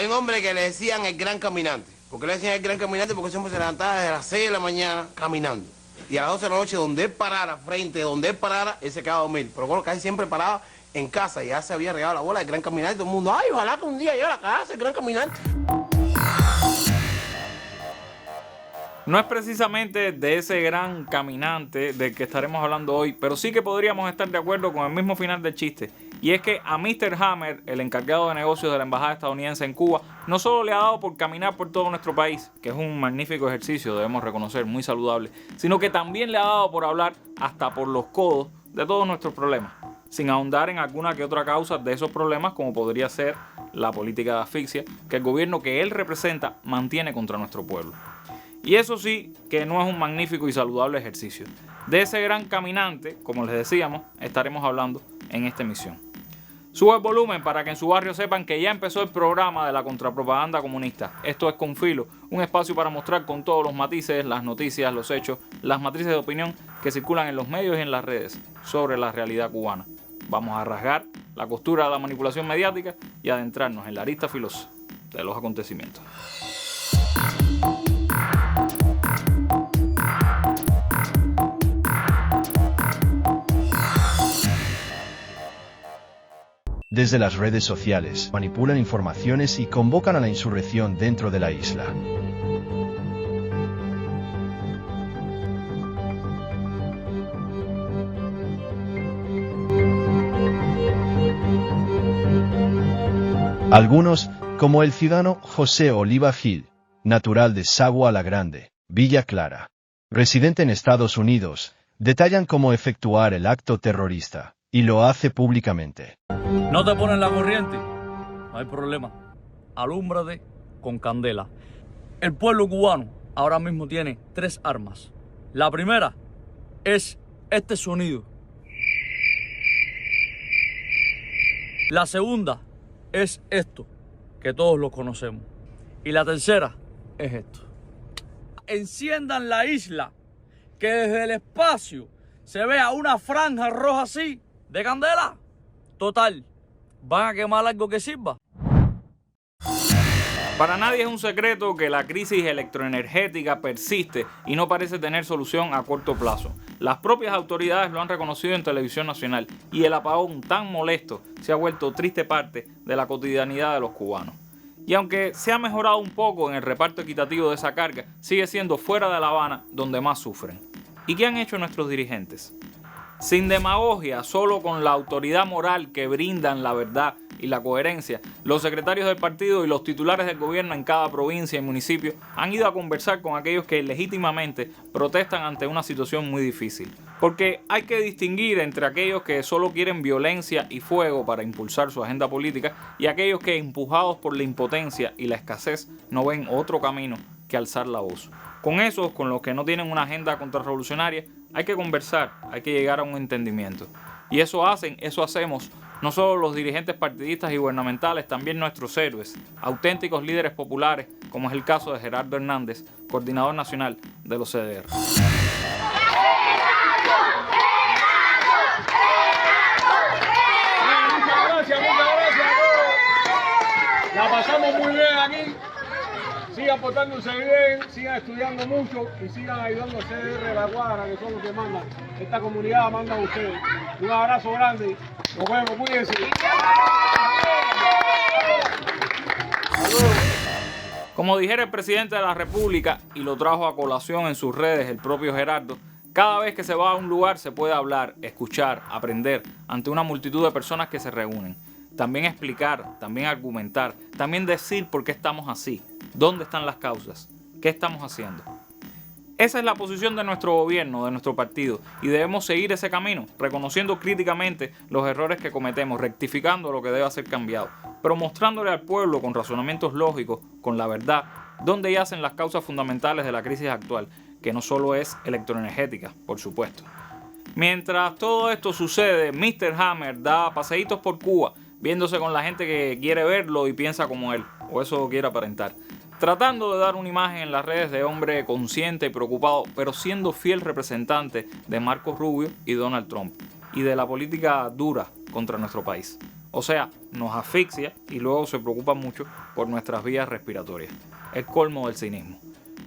Hay un hombre que le decían el gran caminante. ¿Por qué le decían el gran caminante? Porque ese hombre se levantaba desde las 6 de la mañana caminando. Y a las 12 de la noche, donde él parara, frente a donde él parara, él se quedaba a dormir. Pero bueno, casi siempre paraba en casa y ya se había regado la bola del gran caminante. Todo el mundo, ay, ojalá que un día llegue a la casa el gran caminante. No es precisamente de ese gran caminante del que estaremos hablando hoy, pero sí que podríamos estar de acuerdo con el mismo final del chiste. Y es que a Mr. Hammer, el encargado de negocios de la embajada estadounidense en Cuba, no solo le ha dado por caminar por todo nuestro país, que es un magnífico ejercicio, debemos reconocer, muy saludable, sino que también le ha dado por hablar hasta por los codos de todos nuestros problemas, sin ahondar en alguna que otra causa de esos problemas, como podría ser la política de asfixia que el gobierno que él representa mantiene contra nuestro pueblo. Y eso sí que no es un magnífico y saludable ejercicio. De ese gran caminante, como les decíamos, estaremos hablando en esta emisión. Sube el volumen para que en su barrio sepan que ya empezó el programa de la contrapropaganda comunista. Esto es Con Filo, un espacio para mostrar con todos los matices, las noticias, los hechos, las matrices de opinión que circulan en los medios y en las redes sobre la realidad cubana. Vamos a rasgar la costura de la manipulación mediática y adentrarnos en la arista filosa de los acontecimientos. Desde las redes sociales, manipulan informaciones y convocan a la insurrección dentro de la isla. Algunos, como el ciudadano José Oliva Gil, natural de Sagua la Grande, Villa Clara, residente en Estados Unidos, detallan cómo efectuar el acto terrorista, y lo hace públicamente. ¿No te ponen la corriente? No hay problema. Alúmbrate con candela. El pueblo cubano ahora mismo tiene 3 armas. La primera es este sonido. La segunda es esto, que todos lo conocemos. Y la tercera es esto. Enciendan la isla, que desde el espacio se vea una franja roja así de candela. Total, ¿van a quemar algo que sirva? Para nadie es un secreto que la crisis electroenergética persiste y no parece tener solución a corto plazo. Las propias autoridades lo han reconocido en televisión nacional y el apagón tan molesto se ha vuelto triste parte de la cotidianidad de los cubanos. Y aunque se ha mejorado un poco en el reparto equitativo de esa carga, sigue siendo fuera de La Habana donde más sufren. ¿Y qué han hecho nuestros dirigentes? Sin demagogia, solo con la autoridad moral que brindan la verdad y la coherencia, los secretarios del partido y los titulares del gobierno en cada provincia y municipio han ido a conversar con aquellos que legítimamente protestan ante una situación muy difícil. Porque hay que distinguir entre aquellos que solo quieren violencia y fuego para impulsar su agenda política y aquellos que, empujados por la impotencia y la escasez, no ven otro camino que alzar la voz. Con esos, con los que no tienen una agenda contrarrevolucionaria, hay que conversar, hay que llegar a un entendimiento. Y eso hacemos no solo los dirigentes partidistas y gubernamentales, también nuestros héroes, auténticos líderes populares, como es el caso de Gerardo Hernández, coordinador nacional de los CDR. Muchas gracias. La pasamos muy bien aquí. Sigan portándose bien, sigan estudiando mucho y sigan ayudando al CDR de La Guara, que son los que mandan. Esta comunidad manda a ustedes. Un abrazo grande. Nos vemos, cuídense. Como dijera el presidente de la República, y lo trajo a colación en sus redes el propio Gerardo, cada vez que se va a un lugar se puede hablar, escuchar, aprender ante una multitud de personas que se reúnen. También explicar, también argumentar, también decir por qué estamos así, dónde están las causas, qué estamos haciendo. Esa es la posición de nuestro gobierno, de nuestro partido, y debemos seguir ese camino, reconociendo críticamente los errores que cometemos, rectificando lo que debe ser cambiado, pero mostrándole al pueblo con razonamientos lógicos, con la verdad, dónde yacen las causas fundamentales de la crisis actual, que no solo es electroenergética, por supuesto. Mientras todo esto sucede, Mr. Hammer da paseitos por Cuba, viéndose con la gente que quiere verlo y piensa como él, o eso quiere aparentar, tratando de dar una imagen en las redes de hombre consciente y preocupado, pero siendo fiel representante de Marco Rubio y Donald Trump, y de la política dura contra nuestro país. O sea, nos asfixia y luego se preocupa mucho por nuestras vías respiratorias. El colmo del cinismo.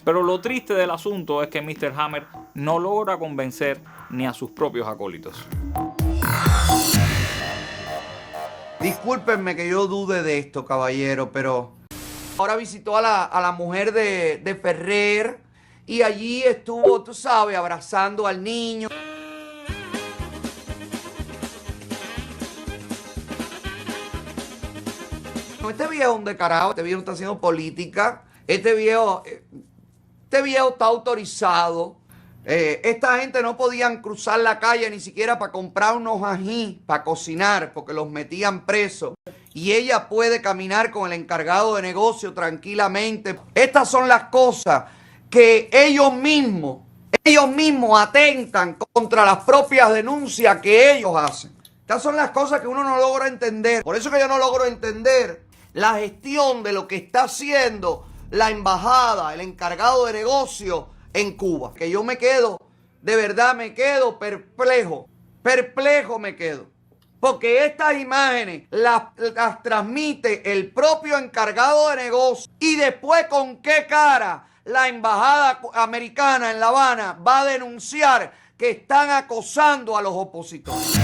Pero lo triste del asunto es que Mr. Hammer no logra convencer ni a sus propios acólitos. Discúlpenme que yo dude de esto, caballero, pero ahora visitó a la mujer de Ferrer y allí estuvo, tú sabes, abrazando al niño. Este viejo es un descarado, este viejo está haciendo política, este viejo está autorizado. Esta gente no podían cruzar la calle ni siquiera para comprar unos ají para cocinar porque los metían presos. Y ella puede caminar con el encargado de negocio tranquilamente. Estas son las cosas que ellos mismos atentan contra las propias denuncias que ellos hacen. Estas son las cosas que uno no logra entender. Por eso que yo no logro entender la gestión de lo que está haciendo la embajada, el encargado de negocio en Cuba. Que yo me quedo, de verdad me quedo perplejo me quedo. Porque estas imágenes las transmite el propio encargado de negocio. Y después, ¿con qué cara la embajada americana en La Habana va a denunciar que están acosando a los opositores?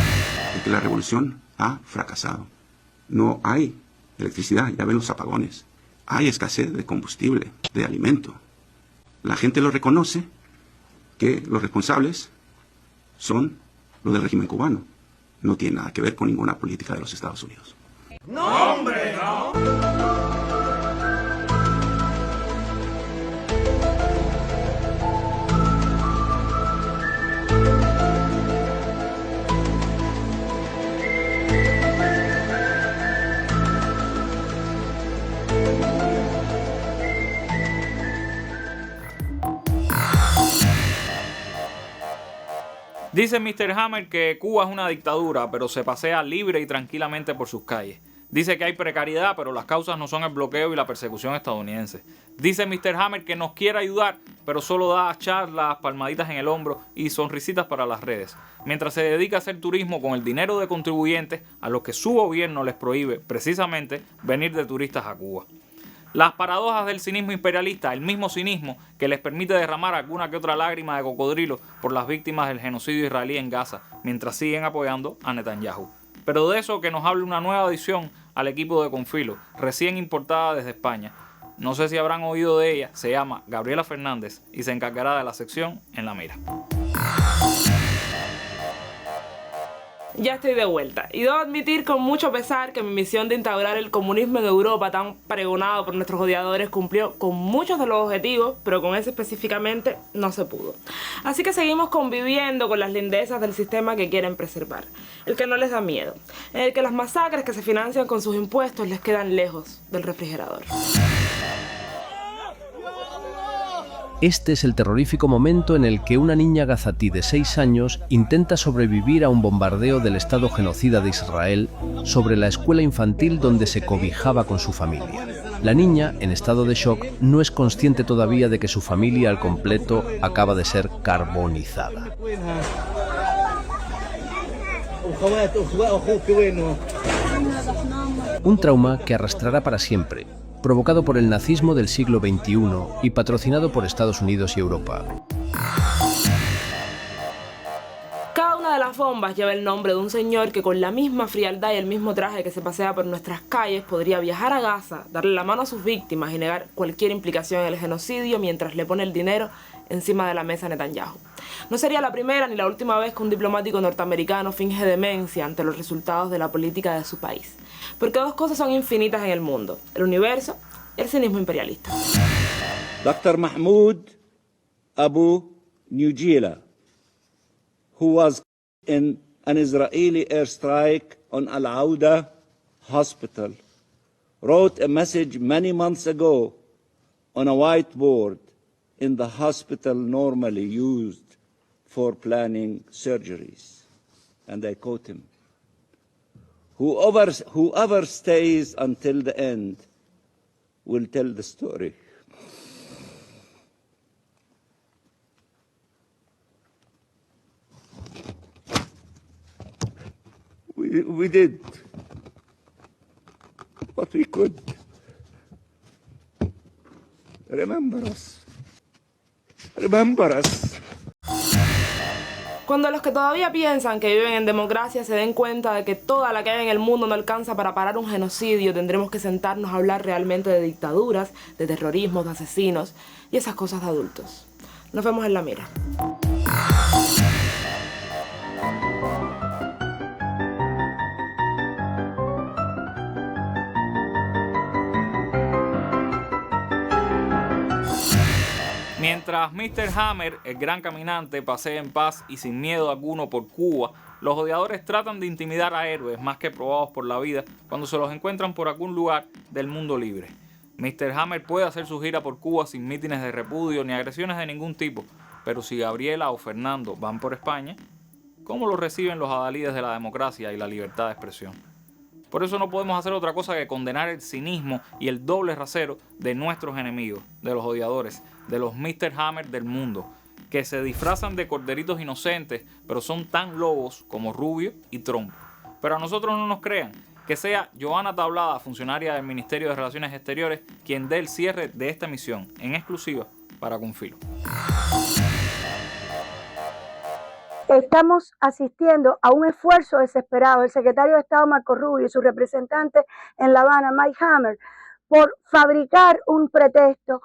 Que la revolución ha fracasado. No hay electricidad, ya ven los apagones. Hay escasez de combustible, de alimento. La gente lo reconoce, que los responsables son los del régimen cubano. No tiene nada que ver con ninguna política de los Estados Unidos. ¡No, hombre, no! Dice Mr. Hammer que Cuba es una dictadura, pero se pasea libre y tranquilamente por sus calles. Dice que hay precariedad, pero las causas no son el bloqueo y la persecución estadounidense. Dice Mr. Hammer que nos quiere ayudar, pero solo da charlas, palmaditas en el hombro y sonrisitas para las redes, mientras se dedica a hacer turismo con el dinero de contribuyentes a los que su gobierno les prohíbe, precisamente, venir de turistas a Cuba. Las paradojas del cinismo imperialista, el mismo cinismo que les permite derramar alguna que otra lágrima de cocodrilo por las víctimas del genocidio israelí en Gaza, mientras siguen apoyando a Netanyahu. Pero de eso que nos hable una nueva adición al equipo de Confilo, recién importada desde España. No sé si habrán oído de ella, se llama Gabriela Fernández y se encargará de la sección En la Mira. Ya estoy de vuelta y debo admitir con mucho pesar que mi misión de instaurar el comunismo en Europa tan pregonado por nuestros odiadores cumplió con muchos de los objetivos, pero con ese específicamente no se pudo. Así que seguimos conviviendo con las lindezas del sistema que quieren preservar, el que no les da miedo, en el que las masacres que se financian con sus impuestos les quedan lejos del refrigerador. Este es el terrorífico momento en el que una niña gazatí de 6 años intenta sobrevivir a un bombardeo del Estado genocida de Israel sobre la escuela infantil donde se cobijaba con su familia. La niña, en estado de shock, no es consciente todavía de que su familia al completo acaba de ser carbonizada. Un trauma que arrastrará para siempre, provocado por el nazismo del siglo XXI y patrocinado por Estados Unidos y Europa. Cada una de las bombas lleva el nombre de un señor que con la misma frialdad y el mismo traje que se pasea por nuestras calles podría viajar a Gaza, darle la mano a sus víctimas y negar cualquier implicación en el genocidio mientras le pone el dinero encima de la mesa a Netanyahu. No sería la primera ni la última vez que un diplomático norteamericano finge demencia ante los resultados de la política de su país. Porque dos cosas son infinitas en el mundo, el universo y el cinismo imperialista. Dr. Mahmoud Abu Nujila, who was in an Israeli airstrike on Al-Auda Hospital, wrote a message many months ago on a whiteboard in the hospital normally used for planning surgeries. And I quote him, Whoever stays until the end will tell the story. We did. good. Remember us. Remember us. Cuando los que todavía piensan que viven en democracia se den cuenta de que toda la que hay en el mundo no alcanza para parar un genocidio, tendremos que sentarnos a hablar realmente de dictaduras, de terrorismos, de asesinos y esas cosas de adultos. Nos vemos en la mira. Mientras Mr. Hammer, el gran caminante, pasea en paz y sin miedo alguno por Cuba, los odiadores tratan de intimidar a héroes más que probados por la vida cuando se los encuentran por algún lugar del mundo libre. Mr. Hammer puede hacer su gira por Cuba sin mítines de repudio ni agresiones de ningún tipo, pero si Gabriela o Fernando van por España, ¿cómo lo reciben los adalides de la democracia y la libertad de expresión? Por eso no podemos hacer otra cosa que condenar el cinismo y el doble rasero de nuestros enemigos, de los odiadores, de los Mr. Hammer del mundo, que se disfrazan de corderitos inocentes, pero son tan lobos como Rubio y Trump. Pero a nosotros no nos crean, que sea Joana Tablada, funcionaria del Ministerio de Relaciones Exteriores, quien dé el cierre de esta emisión, en exclusiva para Confilo. Estamos asistiendo a un esfuerzo desesperado del secretario de Estado Marco Rubio y su representante en La Habana, Mike Hammer, por fabricar un pretexto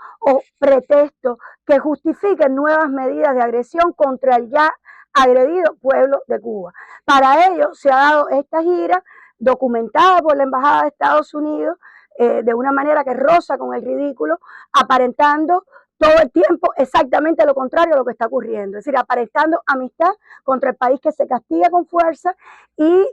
que justifique nuevas medidas de agresión contra el ya agredido pueblo de Cuba. Para ello se ha dado esta gira documentada por la Embajada de Estados Unidos de una manera que roza con el ridículo, aparentando todo el tiempo exactamente lo contrario a lo que está ocurriendo, es decir, aparentando amistad contra el país que se castiga con fuerza y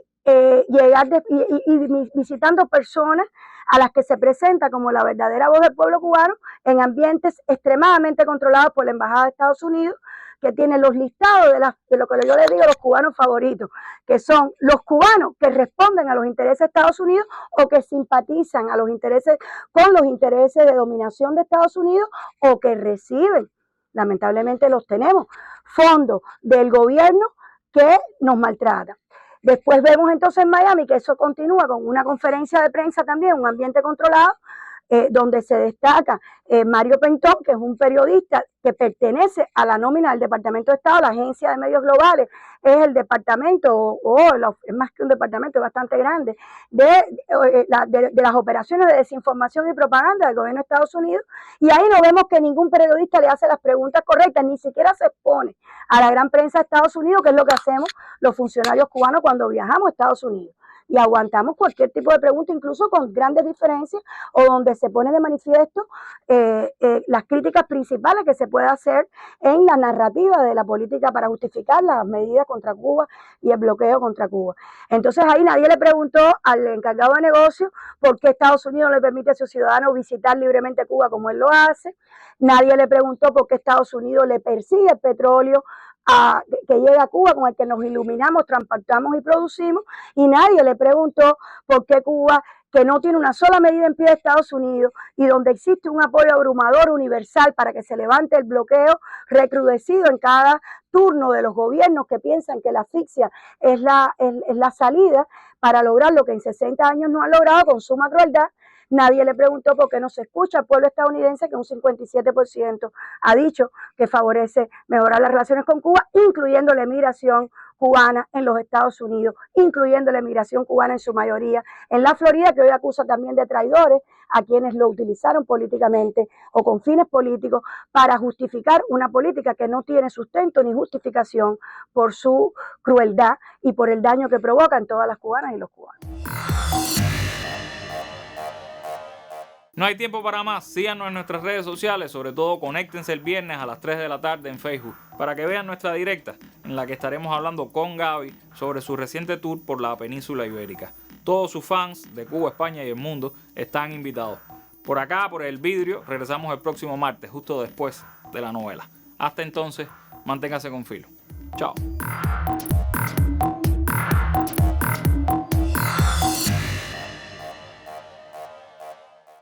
visitando personas a las que se presenta como la verdadera voz del pueblo cubano en ambientes extremadamente controlados por la Embajada de Estados Unidos, que tiene los listados de lo que yo les digo los cubanos favoritos, que son los cubanos que responden a los intereses de Estados Unidos o que simpatizan a los intereses con los intereses de dominación de Estados Unidos o que reciben, lamentablemente los tenemos, fondos del gobierno que nos maltratan. Después vemos entonces en Miami que eso continúa con una conferencia de prensa también, un ambiente controlado, donde se destaca Mario Pentón, que es un periodista que pertenece a la nómina del Departamento de Estado, la Agencia de Medios Globales, es el departamento, es más que un departamento, es bastante grande, de las operaciones de desinformación y propaganda del gobierno de Estados Unidos, y ahí no vemos que ningún periodista le hace las preguntas correctas, ni siquiera se expone a la gran prensa de Estados Unidos, que es lo que hacemos los funcionarios cubanos cuando viajamos a Estados Unidos. Y aguantamos cualquier tipo de pregunta, incluso con grandes diferencias, o donde se pone de manifiesto las críticas principales que se puede hacer en la narrativa de la política para justificar las medidas contra Cuba y el bloqueo contra Cuba. Entonces ahí nadie le preguntó al encargado de negocios por qué Estados Unidos no le permite a sus ciudadanos visitar libremente Cuba como él lo hace. Nadie le preguntó por qué Estados Unidos le persigue el petróleo que llega a Cuba, con el que nos iluminamos, transportamos y producimos, y nadie le preguntó por qué Cuba, que no tiene una sola medida en pie de Estados Unidos y donde existe un apoyo abrumador universal para que se levante el bloqueo recrudecido en cada turno de los gobiernos que piensan que la asfixia es la salida para lograr lo que en 60 años no han logrado con suma crueldad. Nadie le preguntó por qué no se escucha al pueblo estadounidense, que un 57% ha dicho que favorece mejorar las relaciones con Cuba, incluyendo la emigración cubana en los Estados Unidos, incluyendo la emigración cubana en su mayoría en la Florida, que hoy acusa también de traidores a quienes lo utilizaron políticamente o con fines políticos para justificar una política que no tiene sustento ni justificación por su crueldad y por el daño que provoca en todas las cubanas y los cubanos. No hay tiempo para más, síganos en nuestras redes sociales, sobre todo conéctense el viernes a las 3 de la tarde en Facebook para que vean nuestra directa en la que estaremos hablando con Gaby sobre su reciente tour por la península ibérica. Todos sus fans de Cuba, España y el mundo están invitados. Por acá, por El Vidrio, regresamos el próximo martes, justo después de la novela. Hasta entonces, manténgase con filo. Chao.